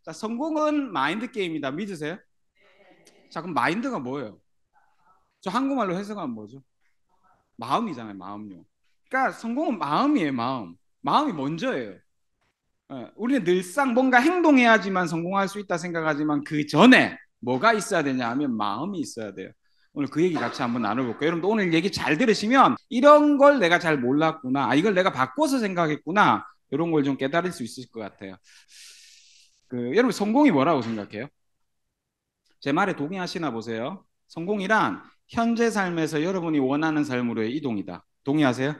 자, 성공은 마인드 게임이다. 믿으세요? 자, 그럼 마인드가 뭐예요? 저 한국말로 해석하면 뭐죠? 마음이잖아요, 마음요. 그러니까 성공은 마음이에요, 마음. 마음이 먼저예요. 우리는 늘상 뭔가 행동해야지만 성공할 수 있다 생각하지만 그 전에 뭐가 있어야 되냐 하면 마음이 있어야 돼요. 오늘 그 얘기 같이 한번 나눠볼게요. 여러분도 오늘 얘기 잘 들으시면 이런 걸 내가 잘 몰랐구나. 아, 이걸 내가 바꿔서 생각했구나. 이런 걸 좀 깨달을 수 있을 것 같아요. 여러분 성공이 뭐라고 생각해요? 제 말에 동의하시나 보세요. 성공이란 현재 삶에서 여러분이 원하는 삶으로의 이동이다. 동의하세요?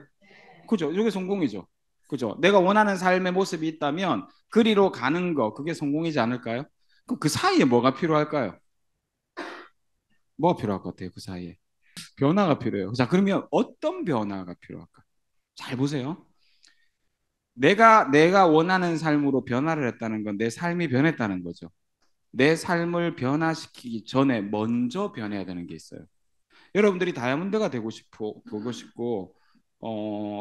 그죠? 이게 성공이죠. 그죠? 내가 원하는 삶의 모습이 있다면 그리로 가는 거 그게 성공이지 않을까요? 그럼 그 사이에 뭐가 필요할까요? 뭐가 필요할 것 같아요? 그 사이에 변화가 필요해요. 자, 그러면 어떤 변화가 필요할까? 잘 보세요. 내가 원하는 삶으로 변화를 했다는 건 내 삶이 변했다는 거죠. 내 삶을 변화시키기 전에 먼저 변해야 되는 게 있어요. 여러분들이 다이아몬드가 보고 싶고,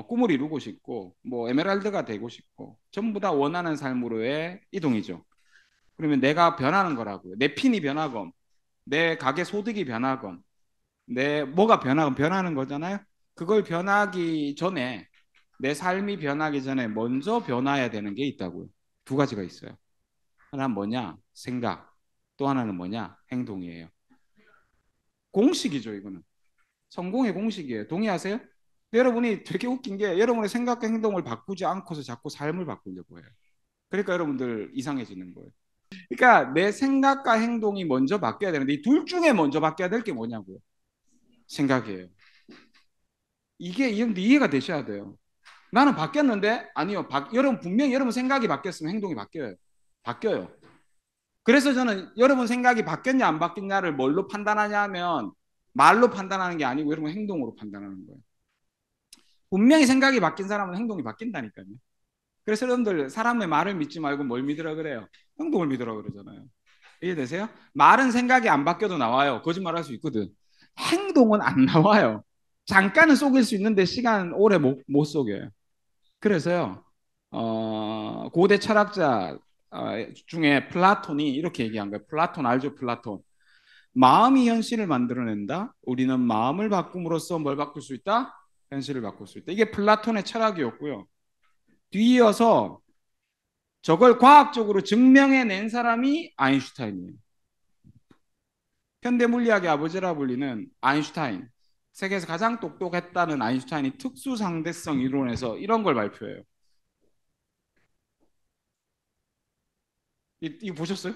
꿈을 이루고 싶고, 뭐 에메랄드가 되고 싶고, 전부 다 원하는 삶으로의 이동이죠. 그러면 내가 변하는 거라고요. 내 핀이 변하건, 내 가게 소득이 변하건, 내 뭐가 변하건 변하는 거잖아요. 그걸 변하기 전에 내 삶이 변하기 전에 먼저 변화해야 되는 게 있다고요. 두 가지가 있어요. 하나는 뭐냐? 생각. 또 하나는 뭐냐? 행동이에요. 공식이죠, 이거는. 성공의 공식이에요. 동의하세요? 여러분이 되게 웃긴 게 여러분의 생각과 행동을 바꾸지 않고서 자꾸 삶을 바꾸려고 해요. 그러니까 여러분들 이상해지는 거예요. 그러니까 내 생각과 행동이 먼저 바뀌어야 되는데 이 둘 중에 먼저 바뀌어야 될 게 뭐냐고요. 생각이에요. 이게 이해가 되셔야 돼요. 나는 바뀌었는데 아니요. 여러분 분명히 여러분 생각이 바뀌었으면 행동이 바뀌어요. 바뀌어요. 그래서 저는 여러분 생각이 바뀌었냐 안 바뀌었냐를 뭘로 판단하냐 하면 말로 판단하는 게 아니고 여러분 행동으로 판단하는 거예요. 분명히 생각이 바뀐 사람은 행동이 바뀐다니까요. 그래서 여러분들 사람의 말을 믿지 말고 뭘 믿으라 그래요? 행동을 믿으라 그러잖아요. 이해되세요? 말은 생각이 안 바뀌어도 나와요. 거짓말할 수 있거든. 행동은 안 나와요. 잠깐은 속일 수 있는데 시간 오래 못 속여요. 그래서요. 고대 철학자 중에 플라톤이 이렇게 얘기한 거예요. 플라톤 알죠? 플라톤. 마음이 현실을 만들어낸다. 우리는 마음을 바꿈으로써 뭘 바꿀 수 있다? 현실을 바꿀 수 있다. 이게 플라톤의 철학이었고요. 뒤이어서 저걸 과학적으로 증명해낸 사람이 아인슈타인이에요. 현대 물리학의 아버지라 불리는 아인슈타인. 세계에서 가장 똑똑했다는 아인슈타인이 특수상대성 이론에서 이런 걸 발표해요. 이거 보셨어요?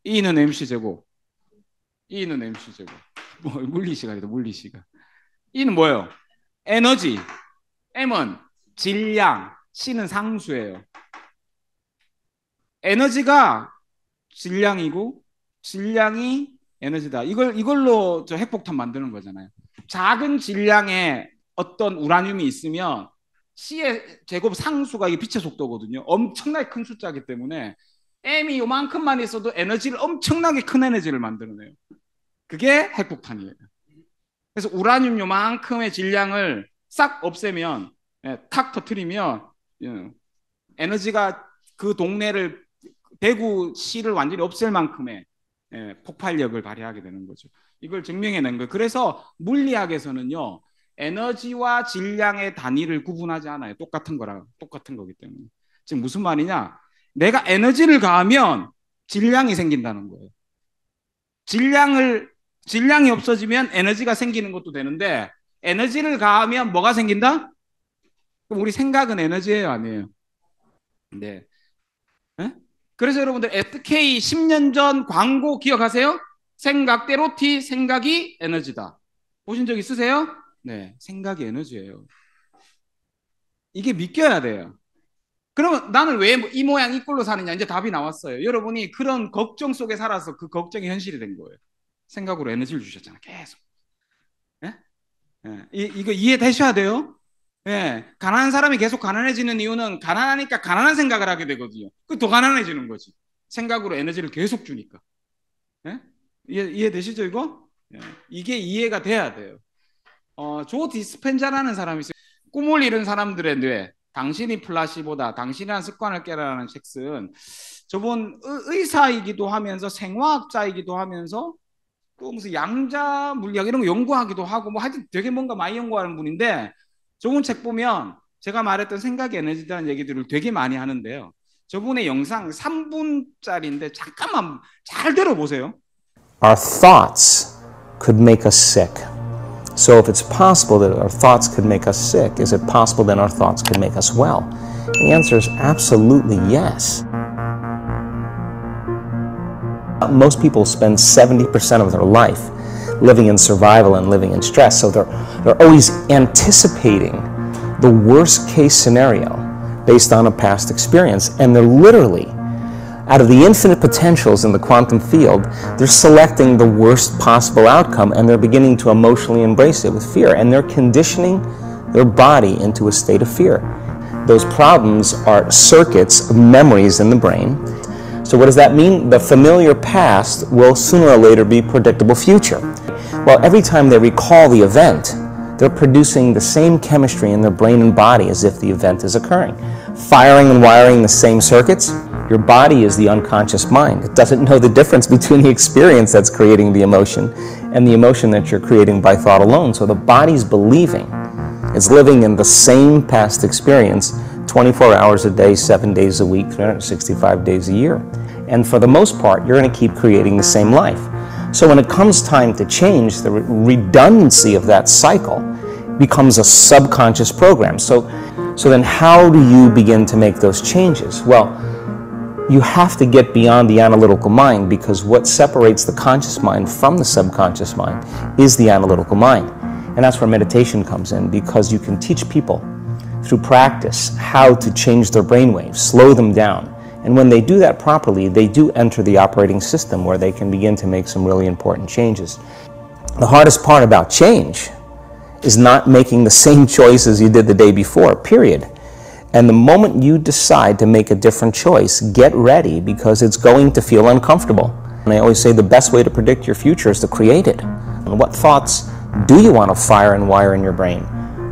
E는 MC 제곱, E는 MC 제곱. 뭐 물리시간이다 물리시간. E는 뭐예요? 에너지. M은 질량. C는 상수예요. 에너지가 질량이고 질량이 에너지다. 이걸로 저 핵폭탄 만드는 거잖아요. 작은 질량의 어떤 우라늄이 있으면 C의 제곱 상수가 이 빛의 속도거든요. 엄청나게 큰 숫자이기 때문에 M이 요만큼만 있어도 에너지를 엄청나게 큰 에너지를 만들어내요. 그게 핵폭탄이에요. 그래서 우라늄 요만큼의 질량을 싹 없애면 탁 터트리면 에너지가 그 동네를 대구시를 완전히 없앨 만큼의 폭발력을 발휘하게 되는 거죠. 이걸 증명해낸 거예요. 그래서 물리학에서는요. 에너지와 질량의 단위를 구분하지 않아요. 똑같은 거기 때문에. 지금 무슨 말이냐? 내가 에너지를 가하면 질량이 생긴다는 거예요. 질량이 없어지면 에너지가 생기는 것도 되는데 에너지를 가하면 뭐가 생긴다? 그럼 우리 생각은 에너지예요, 아니에요? 네. 네? 그래서 여러분들 SK 10년 전 광고 기억하세요? 생각대로 T 생각이 에너지다. 보신 적 있으세요? 네, 생각이 에너지예요. 이게 믿겨야 돼요. 그러면 나는 왜 이 모양 이 꼴로 사느냐? 이제 답이 나왔어요. 여러분이 그런 걱정 속에 살아서 그 걱정이 현실이 된 거예요. 생각으로 에너지를 주셨잖아요. 계속. 예? 예. 이거 이해되셔야 돼요. 예. 가난한 사람이 계속 가난해지는 이유는 가난하니까 가난한 생각을 하게 되거든요. 그 더 가난해지는 거지. 생각으로 에너지를 계속 주니까. 예? 이해되시죠, 이거? 예. 이게 이해가 돼야 돼요. 조 디스펜자라는 사람이 있어요. 꿈을 이룬 사람들의 뇌. 당신이 플라시보다 당신이란 습관을 깨라라는 책은 저분 의사이기도 하면서 생화학자이기도 하면서 또 무슨 양자 물리학 이런 거 연구하기도 하고 뭐 하여튼 되게 뭔가 많이 연구하는 분인데 저분 책 보면 제가 말했던 생각의 에너지에 대한 얘기들을 되게 많이 하는데요. 저분의 영상 3분짜리인데 잠깐만 잘 들어보세요. Our thoughts could make us sick. So if it's possible that our thoughts could make us sick, is it possible then our thoughts could make us well? And the answer is absolutely yes. Most people spend 70% of their life living in survival and living in stress, so they're always anticipating the worst case scenario based on a past experience, and they're literally, out of the infinite potentials in the quantum field, they're selecting the worst possible outcome, and they're beginning to emotionally embrace it with fear, and they're conditioning their body into a state of fear. Those problems are circuits of memories in the brain. So what does that mean? The familiar past will sooner or later be predictable future. Well, every time they recall the event, they're producing the same chemistry in their brain and body as if the event is occurring. Firing and wiring the same circuits. Your body is the unconscious mind. It doesn't know the difference between the experience that's creating the emotion and the emotion that you're creating by thought alone. So the body's believing it's living in the same past experience 24 hours a day, 7 days a week, 365 days a year. And for the most part, you're going to keep creating the same life. So when it comes time to change, the redundancy of that cycle becomes a subconscious program. So then how do you begin to make those changes? Well, you have to get beyond the analytical mind, because what separates the conscious mind from the subconscious mind is the analytical mind. And that's where meditation comes in, because you can teach people through practice how to change their brainwaves, slow them down. And when they do that properly, they do enter the operating system where they can begin to make some really important changes. The hardest part about change is not making the same choices you did the day before, period. And the moment you decide to make a different choice, get ready, because it's going to feel uncomfortable. And I always say the best way to predict your future is to create it. And what thoughts do you want to fire and wire in your brain?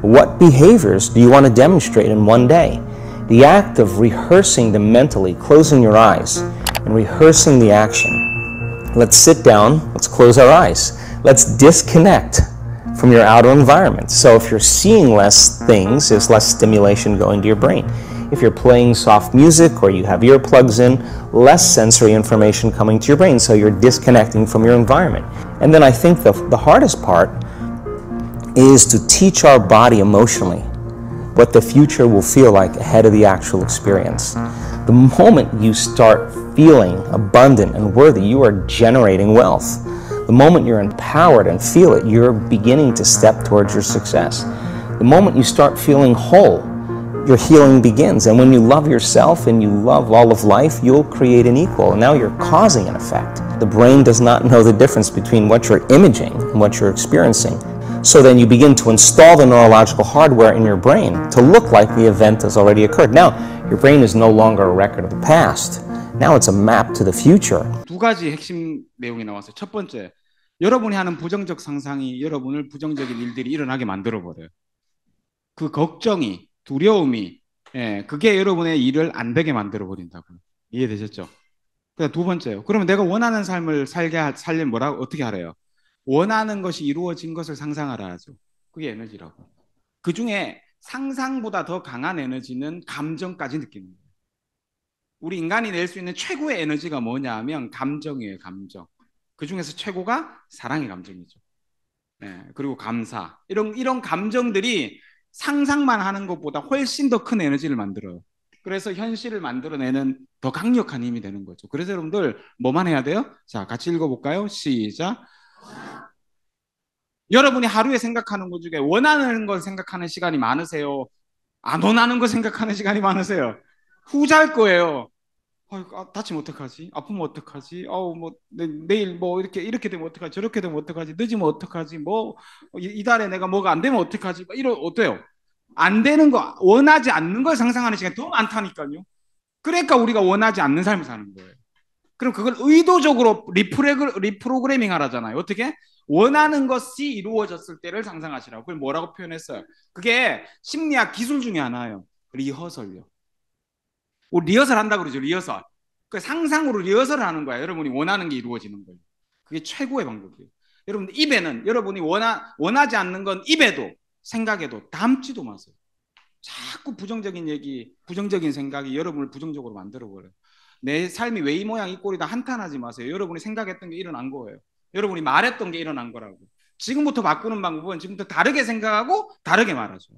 What behaviors do you want to demonstrate in one day? The act of rehearsing them mentally, closing your eyes, and rehearsing the action. Let's sit down, let's close our eyes. Let's disconnect from your outer environment. So if you're seeing less things, there's less stimulation going to your brain. If you're playing soft music or you have earplugs in, less sensory information coming to your brain, so you're disconnecting from your environment. And then I think the hardest part is to teach our body emotionally what the future will feel like ahead of the actual experience. The moment you start feeling abundant and worthy, you are generating wealth. The moment you're empowered and feel it, you're beginning to step towards your success. The moment you start feeling whole, your healing begins. And when you love yourself and you love all of life, you'll create an equal. And now you're causing an effect. The brain does not know the difference between what you're imaging and what you're experiencing. So then you begin to install the neurological hardware in your brain to look like the event has already occurred. Now, your brain is no longer a record of the past. Now it's a map to the future. 두 가지 핵심 내용이 나왔어요. 첫 번째, 여러분이 하는 부정적 상상이 여러분을 부정적인 일들이 일어나게 만들어버려요. 그 걱정이, 두려움이, 그게 여러분의 일을 안 되게 만들어버린다고요. 이해되셨죠? 그다음 두 번째요. 그러면 내가 원하는 삶을 살려면 뭐라고, 어떻게 하래요? 원하는 것이 이루어진 것을 상상하라 하죠. 그게 에너지라고. 그 중에 상상보다 더 강한 에너지는 감정까지 느끼는 거예요. 우리 인간이 낼 수 있는 최고의 에너지가 뭐냐 하면 감정이에요. 감정. 그 중에서 최고가 사랑의 감정이죠. 그리고 감사. 이런 감정들이 상상만 하는 것보다 훨씬 더 큰 에너지를 만들어요. 그래서 현실을 만들어내는 더 강력한 힘이 되는 거죠. 그래서 여러분들 뭐만 해야 돼요? 자, 같이 읽어볼까요? 시작. 여러분이 하루에 생각하는 것 중에 원하는 걸 생각하는 시간이 많으세요? 안 원하는 거 생각하는 시간이 많으세요? 후자일 거예요. 다치면 어떡하지? 아프면 어떡하지? 내일 뭐 이렇게 되면 어떡하지? 저렇게 되면 어떡하지? 늦으면 어떡하지? 이 달에 내가 뭐가 안 되면 어떡하지? 어때요? 안 되는 거, 원하지 않는 걸 상상하는 시간이 더 많다니까요. 그러니까 우리가 원하지 않는 삶을 사는 거예요. 그럼 그걸 의도적으로 리프로그래밍 하라잖아요. 어떻게? 원하는 것이 이루어졌을 때를 상상하시라고. 그걸 뭐라고 표현했어요? 그게 심리학 기술 중에 하나예요. 리허설요. 리허설 한다고 그러죠. 리허설. 그 상상으로 리허설을 하는 거야. 여러분이 원하는 게 이루어지는 거예요. 그게 최고의 방법이에요. 여러분 입에는 여러분이 원하지 않는 건 입에도 생각에도 담지도 마세요. 자꾸 부정적인 얘기, 부정적인 생각이 여러분을 부정적으로 만들어버려요. 내 삶이 왜 이 모양 이 꼴이다 한탄하지 마세요. 여러분이 생각했던 게 일어난 거예요. 여러분이 말했던 게 일어난 거라고. 지금부터 바꾸는 방법은 지금부터 다르게 생각하고 다르게 말하죠.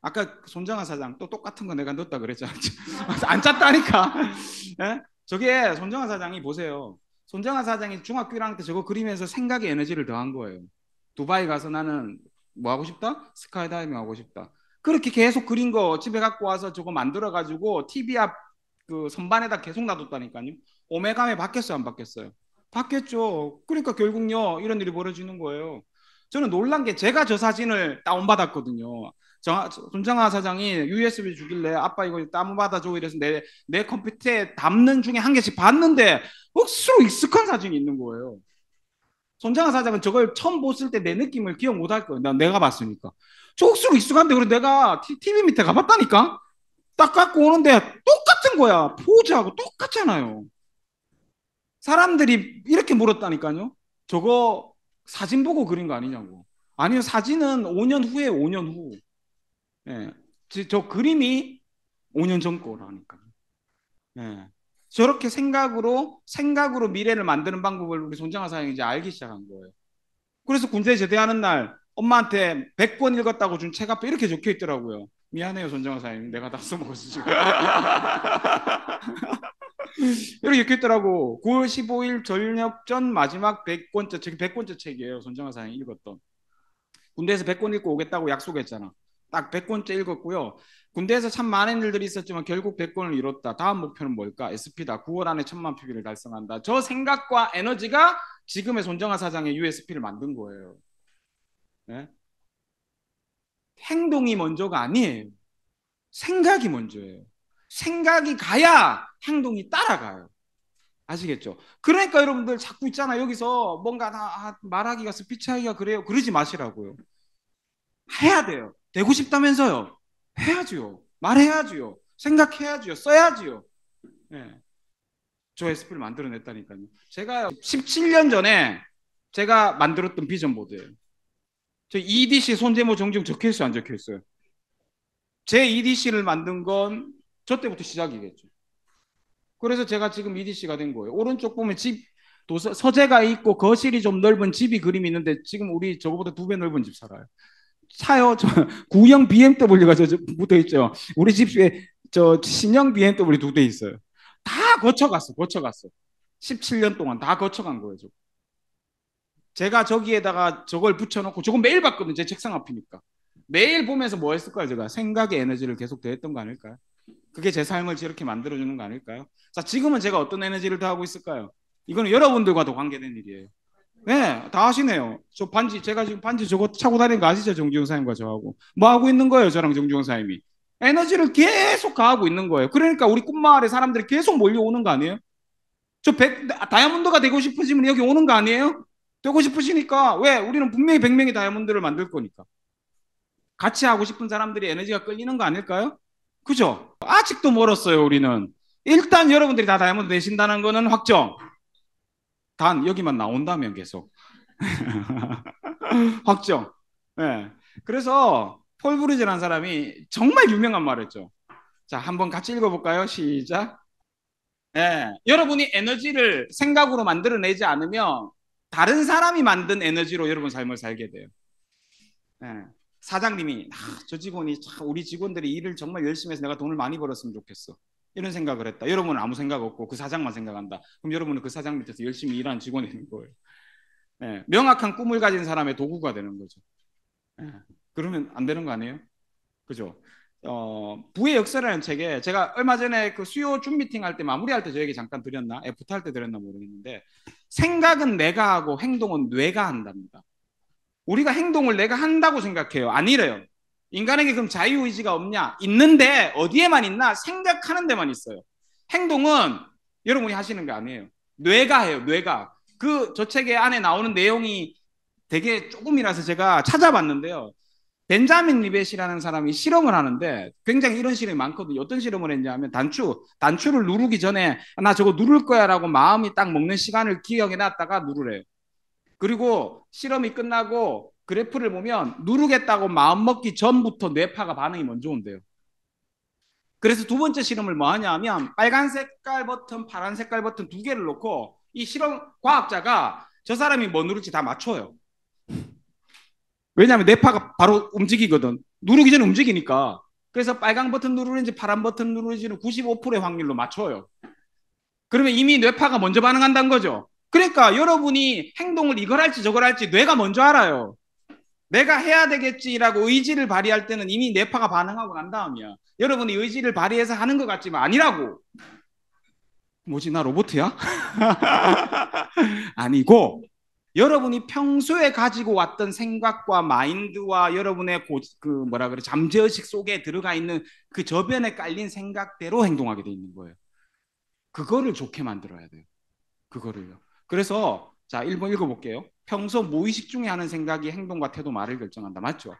아까 손정아 사장 또 똑같은 거 내가 넣었다 그랬잖아. 안 짰다니까. 예? 저게 손정아 사장이 보세요. 손정아 사장이 중학교 1학년 때 저거 그리면서 생각의 에너지를 더한 거예요. 두바이 가서 나는 뭐 하고 싶다? 스카이다이빙 하고 싶다. 그렇게 계속 그린 거 집에 갖고 와서 저거 만들어 가지고 TV 앞 그 선반에다 계속 놔뒀다니까요. 오메가메 바뀌었어요, 안 바뀌었어요? 바뀌었죠. 그러니까 결국요 이런 일이 벌어지는 거예요. 저는 놀란 게 제가 저 사진을 다운받았거든요. 손정아 사장이 USB 주길래 아빠 이거 다운받아줘 이래서 내 컴퓨터에 담는 중에 한 개씩 봤는데 억수로 익숙한 사진이 있는 거예요. 손정아 사장은 저걸 처음 봤을 때 내 느낌을 기억 못 할 거예요. 내가 봤으니까. 저 억수로 익숙한데 그래 내가 TV 밑에 가봤다니까? 딱 갖고 오는데 똑같은 거야. 포즈하고 똑같잖아요. 사람들이 이렇게 물었다니까요. 저거 사진 보고 그린 거 아니냐고. 아니요, 사진은 5년 후에 5년 후. 예. 저 그림이 5년 전 거라니까요. 예. 저렇게 생각으로 미래를 만드는 방법을 우리 손정아 사장이 이제 알기 시작한 거예요. 그래서 군대 제대하는 날 엄마한테 100권 읽었다고 준 책 앞에 이렇게 적혀 있더라고요. 미안해요, 손정아 사장님. 내가 다 써먹었어, 지금. 이렇게 적혀 있더라고. 9월 15일 전역전 마지막 100권째 책, 100권째 책이에요. 손정아 사장이 읽었던. 군대에서 100권 읽고 오겠다고 약속했잖아. 딱 100권째 읽었고요. 군대에서 참 많은 일들이 있었지만 결국 100권을 이뤘다. 다음 목표는 뭘까? SP다. 9월 안에 1000만 표기를 달성한다. 저 생각과 에너지가 지금의 손정아 사장의 USP를 만든 거예요. 네? 행동이 먼저가 아니에요. 생각이 먼저예요. 생각이 가야 행동이 따라가요. 아시겠죠? 그러니까 여러분들 자꾸 있잖아. 여기서 뭔가 말하기가 스피치하기가 그래요. 그러지 마시라고요. 해야 돼요. 되고 싶다면서요. 해야지요. 말해야지요. 생각해야지요. 써야지요. 네. 저 SP를 만들어냈다니까요. 제가 17년 전에 제가 만들었던 비전 보드예요. 저 EDC 손재모 정중 적혀 있어요, 안 적혀 있어요? 제 EDC를 만든 건 저 때부터 시작이겠죠. 그래서 제가 지금 EDC가 된 거예요. 오른쪽 보면 서재가 있고 거실이 좀 넓은 집이 그림이 있는데 지금 우리 저거보다 2배 넓은 집 살아요. 차요. 저 구형 BMW가 저 붙어 있죠. 우리 집에 저 신형 BMW 2대 있어요. 다 거쳐갔어. 17년 동안 다 거쳐간 거예요. 제가 저기에다가 저걸 붙여놓고 저거 매일 봤거든요. 제 책상 앞이니까. 매일 보면서 뭐 했을까요? 제가 생각의 에너지를 계속 더했던 거 아닐까요? 그게 제 삶을 저렇게 만들어주는 거 아닐까요? 자, 지금은 제가 어떤 에너지를 더하고 있을까요? 이거는 여러분들과도 관계된 일이에요. 네, 다 아시네요. 저 반지, 제가 지금 반지 저거 차고 다니는 거 아시죠? 정지용 사님과 저하고. 뭐 하고 있는 거예요? 저랑 정지용 사님이. 에너지를 계속 가하고 있는 거예요. 그러니까 우리 꿈마을에 사람들이 계속 몰려오는 거 아니에요? 다이아몬드가 되고 싶으시면 여기 오는 거 아니에요? 되고 싶으시니까. 왜? 우리는 분명히 100명의 다이아몬드를 만들 거니까. 같이 하고 싶은 사람들이 에너지가 끌리는 거 아닐까요? 그죠? 아직도 멀었어요, 우리는. 일단 여러분들이 다 다이아몬드 되신다는 거는 확정. 단 여기만 나온다면 계속. 확정. 네. 그래서 폴 브루즈라는 사람이 정말 유명한 말을 했죠. 자, 한번 같이 읽어볼까요? 시작. 네. 여러분이 에너지를 생각으로 만들어내지 않으면 다른 사람이 만든 에너지로 여러분 삶을 살게 돼요. 네. 사장님이 저 직원이 우리 직원들이 일을 정말 열심히 해서 내가 돈을 많이 벌었으면 좋겠어. 이런 생각을 했다. 여러분은 아무 생각 없고 그 사장만 생각한다. 그럼 여러분은 그 사장 밑에서 열심히 일하는 직원이 되는 거예요. 네. 명확한 꿈을 가진 사람의 도구가 되는 거죠. 네. 그러면 안 되는 거 아니에요? 그죠? 부의 역사라는 책에 제가 얼마 전에 그 수요 줌 미팅 할 때 마무리할 때 저 얘기 잠깐 드렸나? F타 할 때 드렸나 모르겠는데 생각은 내가 하고 행동은 뇌가 한답니다. 우리가 행동을 내가 한다고 생각해요. 아니래요. 인간에게 그럼 자유의지가 없냐? 있는데 어디에만 있나? 생각하는 데만 있어요. 행동은 여러분이 하시는 게 아니에요. 뇌가 해요. 뇌가. 저 책의 안에 나오는 내용이 되게 조금이라서 제가 찾아봤는데요. 벤자민 리벳이라는 사람이 실험을 하는데 굉장히 이런 실험이 많거든요. 어떤 실험을 했냐면 단추를 누르기 전에 나 저거 누를 거야라고 마음이 딱 먹는 시간을 기억해 놨다가 누르래요. 그리고 실험이 끝나고 그래프를 보면 누르겠다고 마음 먹기 전부터 뇌파가 반응이 먼저 온대요. 그래서 두 번째 실험을 뭐 하냐면 빨간 색깔 버튼, 파란 색깔 버튼 두 개를 놓고 이 실험 과학자가 저 사람이 뭐 누를지 다 맞춰요. 왜냐하면 뇌파가 바로 움직이거든. 누르기 전에 움직이니까. 그래서 빨간 버튼 누르는지 파란 버튼 누르는지는 95%의 확률로 맞춰요. 그러면 이미 뇌파가 먼저 반응한다는 거죠. 그러니까 여러분이 행동을 이걸 할지 저걸 할지 뇌가 먼저 알아요. 내가 해야 되겠지라고 의지를 발휘할 때는 이미 뇌파가 반응하고 난 다음이야. 여러분이 의지를 발휘해서 하는 것 같지만 아니라고. 뭐지, 나 로봇이야? 아니고 여러분이 평소에 가지고 왔던 생각과 마인드와 여러분의 잠재의식 속에 들어가 있는 그 저변에 깔린 생각대로 행동하게 돼 있는 거예요. 그거를 좋게 만들어야 돼요. 그거를요. 그래서 자, 1번 읽어볼게요. 평소 무의식 중에 하는 생각이 행동과 태도, 말을 결정한다. 맞죠?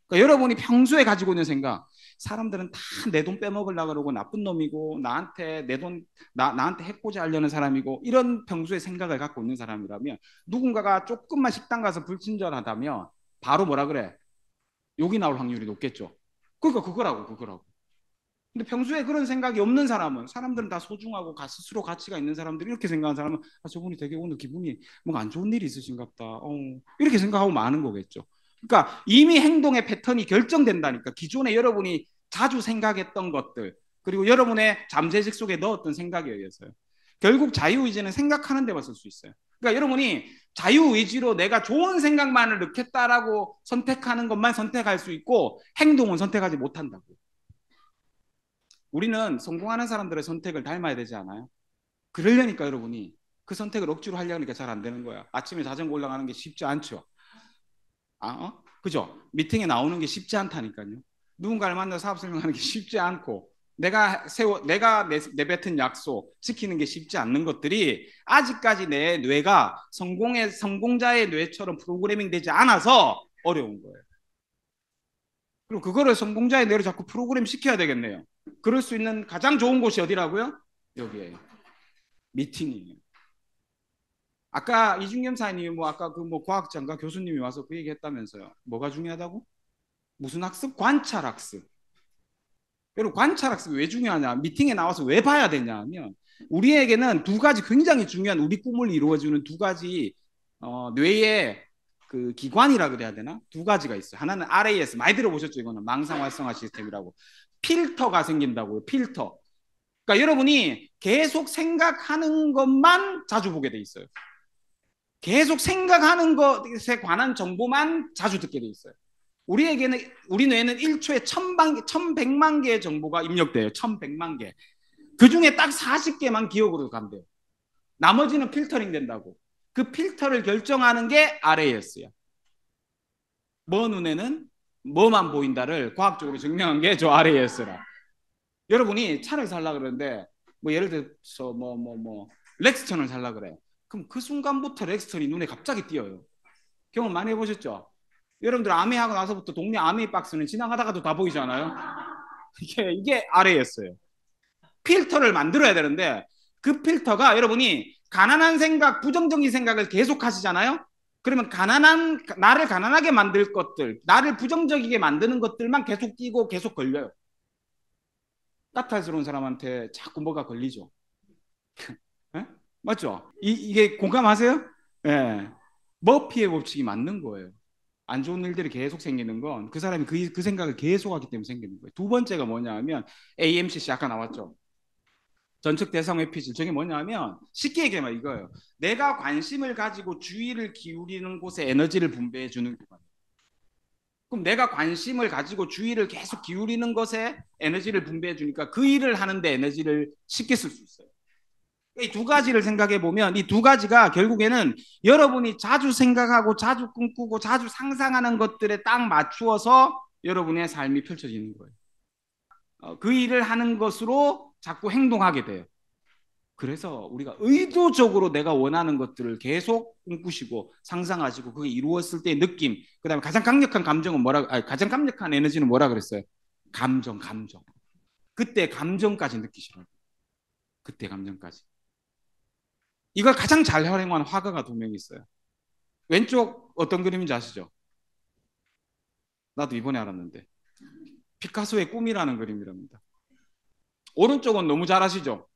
그러니까 여러분이 평소에 가지고 있는 생각, 사람들은 다 내 돈 빼먹으려고 그러고 나쁜 놈이고 나한테 내 돈 나한테 해코지 하려는 사람이고 이런 평소에 생각을 갖고 있는 사람이라면 누군가가 조금만 식당 가서 불친절하다면 바로 뭐라 그래? 욕이 나올 확률이 높겠죠. 그러니까 그거라고. 근데 평소에 그런 생각이 없는 사람들은 다 소중하고 스스로 가치가 있는 사람들이 이렇게 생각하는 사람은 저분이 되게 오늘 기분이 뭔가 안 좋은 일이 있으신갑다. 이렇게 생각하고 마는 거겠죠. 그러니까 이미 행동의 패턴이 결정된다니까. 기존에 여러분이 자주 생각했던 것들 그리고 여러분의 잠재식 속에 넣었던 생각에 의해서요. 결국 자유의지는 생각하는 데만 쓸 수 있어요. 그러니까 여러분이 자유의지로 내가 좋은 생각만을 넣겠다라고 선택하는 것만 선택할 수 있고 행동은 선택하지 못한다고. 우리는 성공하는 사람들의 선택을 닮아야 되지 않아요? 그러려니까 여러분이 그 선택을 억지로 하려니까 잘 안 되는 거야. 아침에 자전거 올라가는 게 쉽지 않죠. 그죠? 미팅에 나오는 게 쉽지 않다니까요. 누군가를 만나서 사업 설명하는 게 쉽지 않고 내가 내뱉은 약속 지키는 게 쉽지 않는 것들이 아직까지 내 뇌가 성공자의 뇌처럼 프로그래밍 되지 않아서 어려운 거예요. 그리고 그거를 성공자의 뇌로 자꾸 프로그램 시켜야 되겠네요. 그럴 수 있는 가장 좋은 곳이 어디라고요? 여기에요. 미팅이에요. 아까 이중겸 사님이 아까 과학자인가 교수님이 와서 그 얘기했다면서요. 뭐가 중요하다고? 무슨 학습? 관찰 학습. 여러분 관찰 학습이 왜 중요하냐? 미팅에 나와서 왜 봐야 되냐면 우리에게는 두 가지 굉장히 중요한 우리 꿈을 이루어주는 두 가지 뇌의 그 기관이라 그래야 되나? 두 가지가 있어요. 하나는 RAS 많이 들어보셨죠? 이거는 망상 활성화 시스템이라고. 필터가 생긴다고요. 필터. 그러니까 여러분이 계속 생각하는 것만 자주 보게 돼 있어요. 계속 생각하는 것에 관한 정보만 자주 듣게 돼 있어요. 우리 뇌는 1초에 1100만 개의 정보가 입력돼요. 1100만 개. 그 중에 딱 40개만 기억으로 간대요. 나머지는 필터링 된다고. 그 필터를 결정하는 게 RAS야. 뭐 눈에는 뭐만 보인다를 과학적으로 증명한 게 저 RAS라. 여러분이 차를 살라 그러는데 예를 들어서 렉스턴을 살라 그래. 그럼 그 순간부터 렉스턴이 눈에 갑자기 띄어요. 경험 많이 해보셨죠? 여러분들 아메하고 나서부터 동네 아메 박스는 지나가다가도 다 보이잖아요. 이게 RAS예요. 필터를 만들어야 되는데 그 필터가 여러분이 가난한 생각, 부정적인 생각을 계속 하시잖아요. 그러면 나를 가난하게 만들 것들, 나를 부정적이게 만드는 것들만 계속 띄고 계속 걸려요. 까탈스러운 사람한테 자꾸 뭐가 걸리죠. 맞죠? 이게 공감하세요? 예. 머피의 법칙이 맞는 거예요. 안 좋은 일들이 계속 생기는 건 그 사람이 그 생각을 계속하기 때문에 생기는 거예요. 두 번째가 뭐냐 하면 AMCC 아까 나왔죠. 전측 대상 회피질. 저게 뭐냐 하면 쉽게 얘기하면 이거예요. 내가 관심을 가지고 주의를 기울이는 곳에 에너지를 분배해 주는 구간. 그럼 내가 관심을 가지고 주의를 계속 기울이는 것에 에너지를 분배해 주니까 그 일을 하는데 에너지를 쉽게 쓸 수 있어요. 이 두 가지를 생각해 보면 이 두 가지가 결국에는 여러분이 자주 생각하고 자주 꿈꾸고 자주 상상하는 것들에 딱 맞추어서 여러분의 삶이 펼쳐지는 거예요. 그 일을 하는 것으로 자꾸 행동하게 돼요. 그래서 우리가 의도적으로 내가 원하는 것들을 계속 꿈꾸시고 상상하시고 그게 이루었을 때의 느낌, 그다음에 가장 강력한 감정은 뭐라, 아니, 가장 강력한 에너지는 뭐라 그랬어요? 감정. 그때 감정까지 느끼시라고. 그때 감정까지. 이걸 가장 잘 활용한 화가가 두 명 있어요. 왼쪽 어떤 그림인지 아시죠? 나도 이번에 알았는데 피카소의 꿈이라는 그림이랍니다. 오른쪽은 너무 잘 아시죠?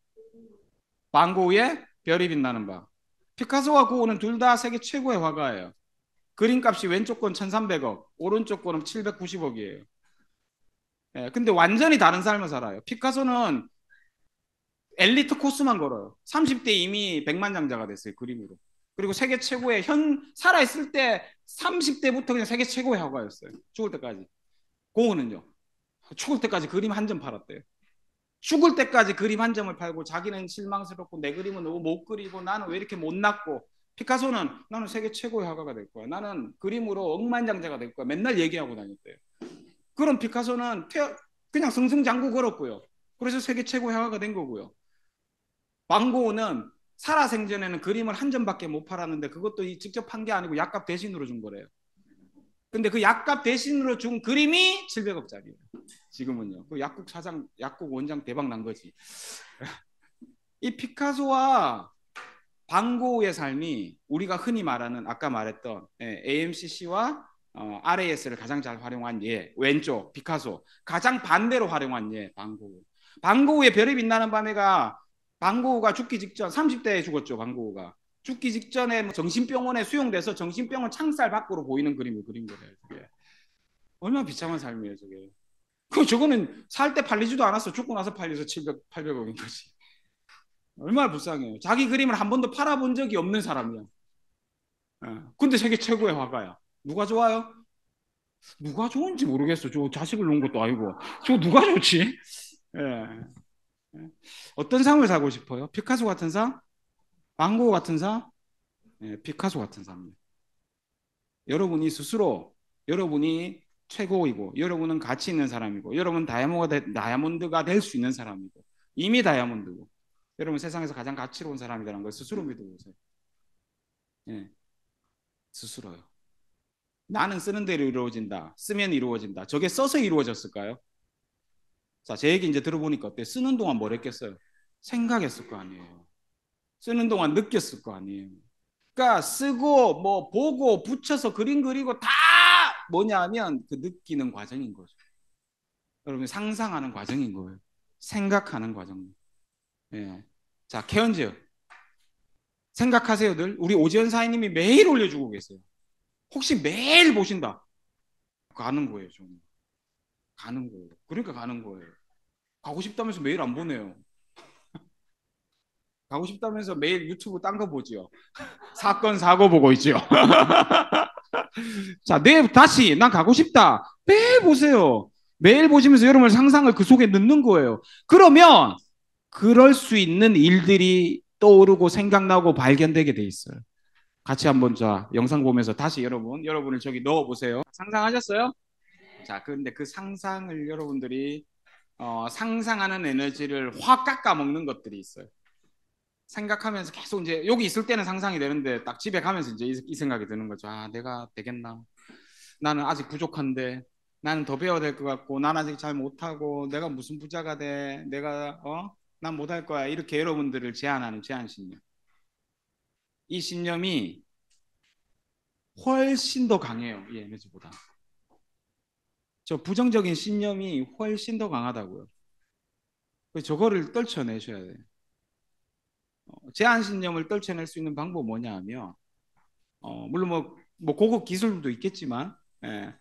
반고흐의 별이 빛나는 밤. 피카소와 고흐는 둘 다 세계 최고의 화가예요. 그림값이 왼쪽 건 1300억, 오른쪽 거는 790억이에요. 예, 근데 완전히 다른 삶을 살아요. 피카소는 엘리트 코스만 걸어요. 30대 이미 백만장자가 됐어요. 그림으로. 그리고 세계 최고의 살아있을 때 30대부터 그냥 세계 최고의 화가였어요. 죽을 때까지. 고흐는요. 죽을 때까지 그림 한 점 팔았대요. 죽을 때까지 그림 한 점을 팔고 자기는 실망스럽고 내 그림은 너무 못 그리고 나는 왜 이렇게 못났고, 피카소는 나는 세계 최고의 화가가 될 거야. 나는 그림으로 억만장자가 될 거야. 맨날 얘기하고 다녔대요. 그럼 피카소는 그냥 승승장구 걸었고요. 그래서 세계 최고의 화가가 된 거고요. 반고흐는 살아생전에는 그림을 한 점밖에 못 팔았는데 그것도 직접 판 게 아니고 약값 대신으로 준 거래요. 근데 그 약값 대신으로 준 그림이 700억짜리예요. 지금은요. 그 약국 사장, 약국 원장 대박 난 거지. 이 피카소와 반고흐의 삶이 우리가 흔히 말하는 아까 말했던 AMCC와 RAS를 가장 잘 활용한 예, 왼쪽 피카소, 가장 반대로 활용한 예, 반고흐. 반고흐의 별이 빛나는 밤에가 반고흐가 죽기 직전 30대에 죽었죠. 반고흐가 죽기 직전에 정신병원에 수용돼서 정신병원 창살 밖으로 보이는 그림을 그린 거예요. 저게 얼마나 비참한 삶이에요. 저게. 저거는 살 때 팔리지도 않았어. 죽고 나서 팔려서 700, 800억인 거지. 얼마나 불쌍해요. 자기 그림을 한 번도 팔아본 적이 없는 사람이야. 근데 세계 최고의 화가야. 누가 좋아요? 누가 좋은지 모르겠어. 저 자식을 놓은 것도 아니고. 저 누가 좋지? 예. 어떤 삶을 살고 싶어요? 피카소 같은 삶? 반고흐 같은 삶? 예, 피카소 같은 삶이에요. 여러분이 스스로 여러분이 최고이고 여러분은 가치 있는 사람이고 여러분 다이아몬드가 될 수 있는 사람이고 이미 다이아몬드고 여러분 세상에서 가장 가치로운 사람이라는 걸 스스로 믿어보세요. 예, 스스로요. 나는 쓰는 대로 이루어진다. 쓰면 이루어진다. 저게 써서 이루어졌을까요? 자, 제 얘기 이제 들어보니까 어때? 쓰는 동안 뭘 했겠어요? 생각했을 거 아니에요. 쓰는 동안 느꼈을 거 아니에요. 그러니까 쓰고 뭐 보고 붙여서 그림 그리고 다 뭐냐 하면 그 느끼는 과정인 거죠. 여러분 상상하는 과정인 거예요. 생각하는 과정. 예. 자, 케언즈 생각하세요들. 우리 오지연 사인님이 매일 올려주고 계세요. 혹시 매일 보신다? 가는 거예요, 좀. 가는 거예요. 그러니까 가는 거예요. 가고 싶다면서 매일 안 보내요. 가고 싶다면서 매일 유튜브 딴 거 보지요. 사건 사고 보고 있지요. 자, 내일 다시 난 가고 싶다. 매일 보세요. 매일 보시면서 여러분의 상상을 그 속에 넣는 거예요. 그러면 그럴 수 있는 일들이 떠오르고 생각나고 발견되게 돼 있어요. 같이 한번 자 영상 보면서 다시 여러분을 저기 넣어 보세요. 상상하셨어요? 자, 그런데 그 상상을 여러분들이 상상하는 에너지를 확 깎아 먹는 것들이 있어요. 생각하면서 계속 이제 여기 있을 때는 상상이 되는데 딱 집에 가면서 이제 이 생각이 드는 거죠. 아, 내가 되겠나? 나는 아직 부족한데, 나는 더 배워야 될 것 같고, 난 아직 잘 못하고, 내가 무슨 부자가 돼? 난 못할 거야. 이렇게 여러분들을 제한하는 제한 신념. 이 신념이 훨씬 더 강해요. 이 에너지보다. 저 부정적인 신념이 훨씬 더 강하다고요. 저거를 떨쳐내셔야 돼요. 제한 신념을 떨쳐낼 수 있는 방법은 뭐냐 하면, 물론 뭐 고급 기술도 있겠지만, 예.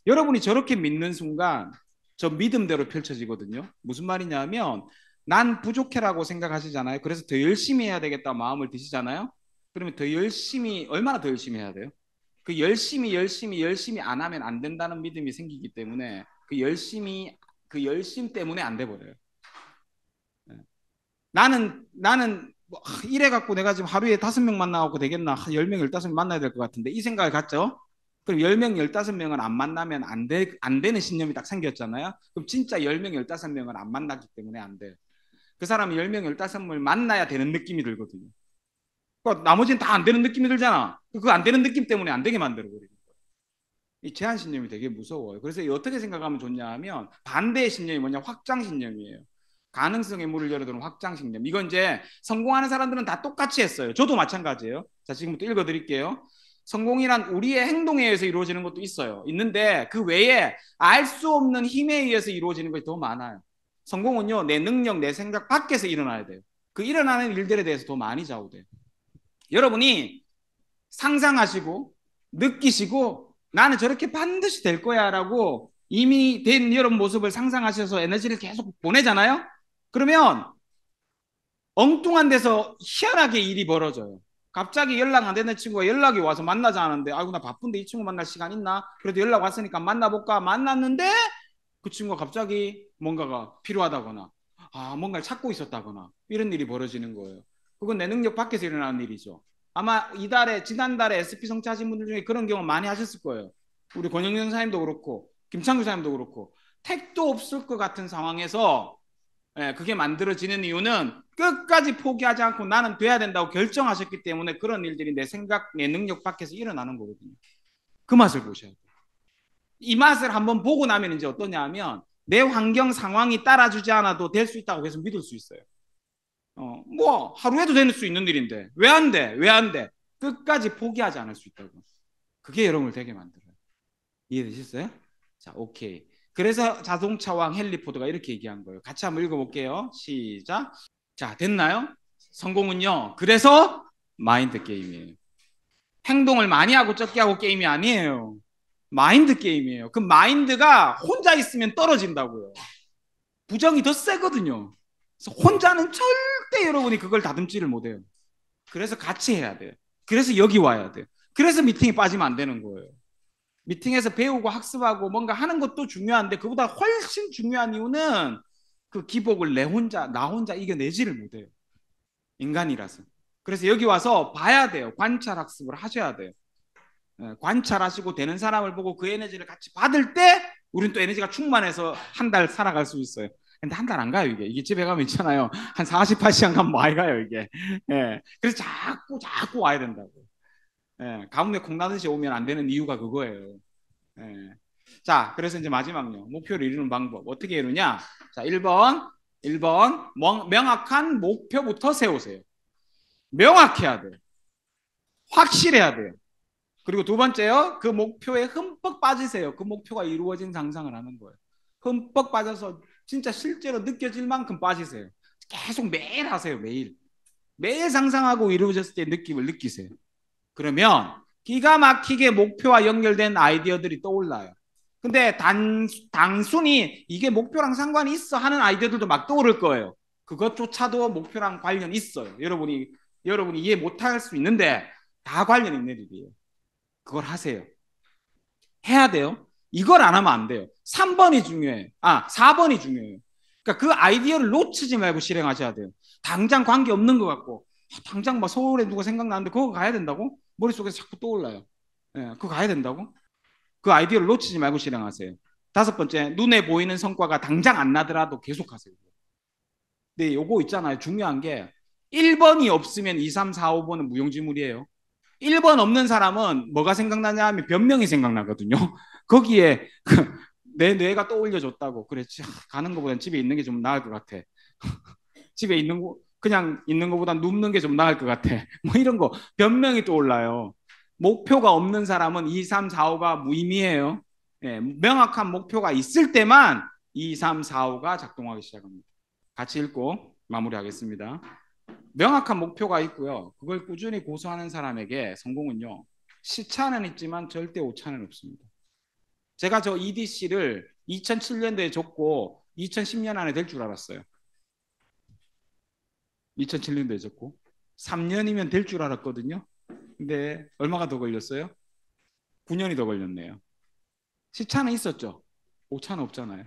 여러분이 저렇게 믿는 순간 저 믿음대로 펼쳐지거든요. 무슨 말이냐면 난 부족해라고 생각하시잖아요. 그래서 더 열심히 해야 되겠다 마음을 드시잖아요. 그러면 더 열심히 얼마나 더 열심히 해야 돼요? 그 열심히 안 하면 안 된다는 믿음이 생기기 때문에 그 열심 때문에 안 돼 버려요. 나는 뭐, 이래 갖고 내가 지금 하루에 5명 만나고 되겠나? 10명, 15명 만나야 될 것 같은데 이 생각을 갖죠? 그럼 10명, 15명은 안 만나면 안 되는 신념이 딱 생겼잖아요. 그럼 진짜 10명, 15명은 안 만났기 때문에 안 돼요. 그 사람이 10명, 15명을 만나야 되는 느낌이 들거든요. 그러니까 나머지는 다 안 되는 느낌이 들잖아. 그 안 되는 느낌 때문에 안 되게 만들어버리는 거예요. 이 제한 신념이 되게 무서워요. 그래서 어떻게 생각하면 좋냐 하면 반대의 신념이 뭐냐? 확장 신념이에요. 가능성의 문을 열어두는 확장 신념. 이건 이제 성공하는 사람들은 다 똑같이 했어요. 저도 마찬가지예요. 자, 지금부터 읽어드릴게요. 성공이란 우리의 행동에 의해서 이루어지는 것도 있어요. 있는데 그 외에 알 수 없는 힘에 의해서 이루어지는 것이 더 많아요. 성공은요, 내 능력, 내 생각 밖에서 일어나야 돼요. 그 일어나는 일들에 대해서 더 많이 좌우돼요. 여러분이 상상하시고 느끼시고 나는 저렇게 반드시 될 거야 라고 이미 된 여러분 모습을 상상하셔서 에너지를 계속 보내잖아요. 그러면 엉뚱한 데서 희한하게 일이 벌어져요. 갑자기 연락 안 되는 친구가 연락이 와서 만나자 하는데 아이고 나 바쁜데 이 친구 만날 시간 있나? 그래도 연락 왔으니까 만나볼까? 만났는데 그 친구가 갑자기 뭔가가 필요하다거나 뭔가를 찾고 있었다거나 이런 일이 벌어지는 거예요. 그건 내 능력 밖에서 일어나는 일이죠. 아마 지난달에 SP 성취하신 분들 중에 그런 경험 많이 하셨을 거예요. 우리 권영현 사님도 그렇고 김창규 사님도 그렇고 택도 없을 것 같은 상황에서 그게 만들어지는 이유는 끝까지 포기하지 않고 나는 돼야 된다고 결정하셨기 때문에 그런 일들이 내 생각, 내 능력 밖에서 일어나는 거거든요. 그 맛을 보셔야 돼요. 이 맛을 한번 보고 나면 이제 어떠냐 하면 내 환경 상황이 따라주지 않아도 될 수 있다고 계속 믿을 수 있어요. 뭐 하루에도 될 수 있는 일인데 왜 안 돼? 왜 안 돼? 끝까지 포기하지 않을 수 있다고. 그게 여러분을 되게 만들어요. 이해되셨어요? 자, 오케이. 그래서 자동차왕 헨리 포드가 이렇게 얘기한 거예요. 같이 한번 읽어볼게요. 시작. 자, 됐나요? 성공은요. 그래서 마인드 게임이에요. 행동을 많이 하고 적게 하고 게임이 아니에요. 마인드 게임이에요. 그 마인드가 혼자 있으면 떨어진다고요. 부정이 더 세거든요. 그래서 혼자는 절대 여러분이 그걸 다듬지를 못해요. 그래서 같이 해야 돼요. 그래서 여기 와야 돼요. 그래서 미팅에 빠지면 안 되는 거예요. 미팅에서 배우고 학습하고 뭔가 하는 것도 중요한데 그보다 훨씬 중요한 이유는 그 기복을 나 혼자 이겨내지를 못해요. 인간이라서. 그래서 여기 와서 봐야 돼요. 관찰 학습을 하셔야 돼요. 관찰하시고 되는 사람을 보고 그 에너지를 같이 받을 때 우리는 또 에너지가 충만해서 한 달 살아갈 수 있어요. 근데 한 달 안 가요, 이게 집에 가면 있잖아요. 한 48시간 가면 많이 가요, 이게. 그래서 자꾸 와야 된다고. 가뭄에 콩나듯이 오면 안 되는 이유가 그거예요. 자, 그래서 이제 마지막요. 목표를 이루는 방법. 어떻게 이루냐? 자, 1번 명확한 목표부터 세우세요. 명확해야 돼요. 확실해야 돼요. 그리고 두 번째요. 그 목표에 흠뻑 빠지세요. 그 목표가 이루어진 상상을 하는 거예요. 흠뻑 빠져서 진짜 실제로 느껴질 만큼 빠지세요. 계속 매일 하세요. 매일 상상하고 이루어졌을 때 느낌을 느끼세요. 그러면 기가 막히게 목표와 연결된 아이디어들이 떠올라요. 근데 단순히 이게 목표랑 상관이 있어 하는 아이디어들도 막 떠오를 거예요. 그것조차도 목표랑 관련 있어요. 여러분이 이해 못할 수 있는데 다 관련 있는 일이에요. 그걸 하세요. 해야 돼요. 이걸 안 하면 안 돼요. 3번이 중요해요. 4번이 중요해요. 그러니까 그 아이디어를 놓치지 말고 실행하셔야 돼요. 당장 관계 없는 것 같고 당장 막 서울에 누가 생각나는데 그거 가야 된다고? 머릿속에서 자꾸 떠올라요. 그거 가야 된다고? 그 아이디어를 놓치지 말고 실행하세요. 5번째, 눈에 보이는 성과가 당장 안 나더라도 계속하세요. 근데 요거 있잖아요. 중요한 게 1번이 없으면 2, 3, 4, 5번은 무용지물이에요. 1번 없는 사람은 뭐가 생각나냐 하면 변명이 생각나거든요. 거기에 내 뇌가 떠올려줬다고. 그래, 가는 것보단 집에 있는 게 좀 나을 것 같아. 집에 있는 거 그냥 있는 것보다 눕는 게 좀 나을 것 같아. 뭐 이런 거 변명이 떠올라요. 목표가 없는 사람은 2, 3, 4, 5가 무의미해요. 명확한 목표가 있을 때만 2, 3, 4, 5가 작동하기 시작합니다. 같이 읽고 마무리하겠습니다. 명확한 목표가 있고요. 그걸 꾸준히 고수하는 사람에게 성공은요. 시차는 있지만 절대 오차는 없습니다. 제가 저 EDC를 2007년도에 줬고 2010년 안에 될 줄 알았어요. 2007년도에 줬고 3년이면 될 줄 알았거든요. 근데 얼마가 더 걸렸어요? 9년이 더 걸렸네요. 시차는 있었죠. 오차는 없잖아요.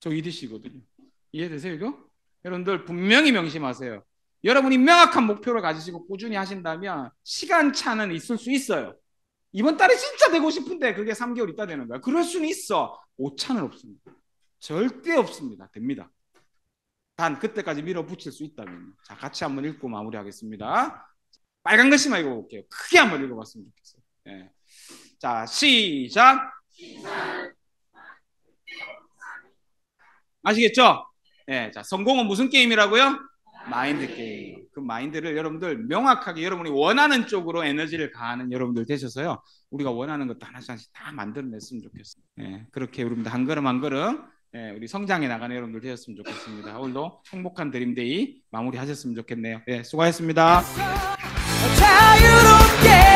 저 EDC거든요. 이해되세요 이거? 여러분들 분명히 명심하세요. 여러분이 명확한 목표를 가지시고 꾸준히 하신다면 시간차는 있을 수 있어요. 이번 달에 진짜 되고 싶은데 그게 3개월 있다 되는 거야. 그럴 수는 있어. 오차는 없습니다. 절대 없습니다. 됩니다. 단 그때까지 밀어붙일 수 있다면. 자, 같이 한번 읽고 마무리하겠습니다. 빨간 글씨만 읽어볼게요. 크게 한번 읽어봤으면 좋겠어요. 예. 자, 시작. 아시겠죠? 예, 자, 성공은 무슨 게임이라고요? 마인드 게임. 그 마인드를 여러분들 명확하게 여러분이 원하는 쪽으로 에너지를 가하는 여러분들 되셔서요. 우리가 원하는 것도 하나씩 하나씩 다 만들어냈으면 좋겠어요. 예, 그렇게 여러분들 한 걸음 한 걸음 예, 우리 성장해 나가는 여러분들 되셨으면 좋겠습니다. 오늘도 행복한 드림데이 마무리하셨으면 좋겠네요. 예, 수고하셨습니다. 자유롭게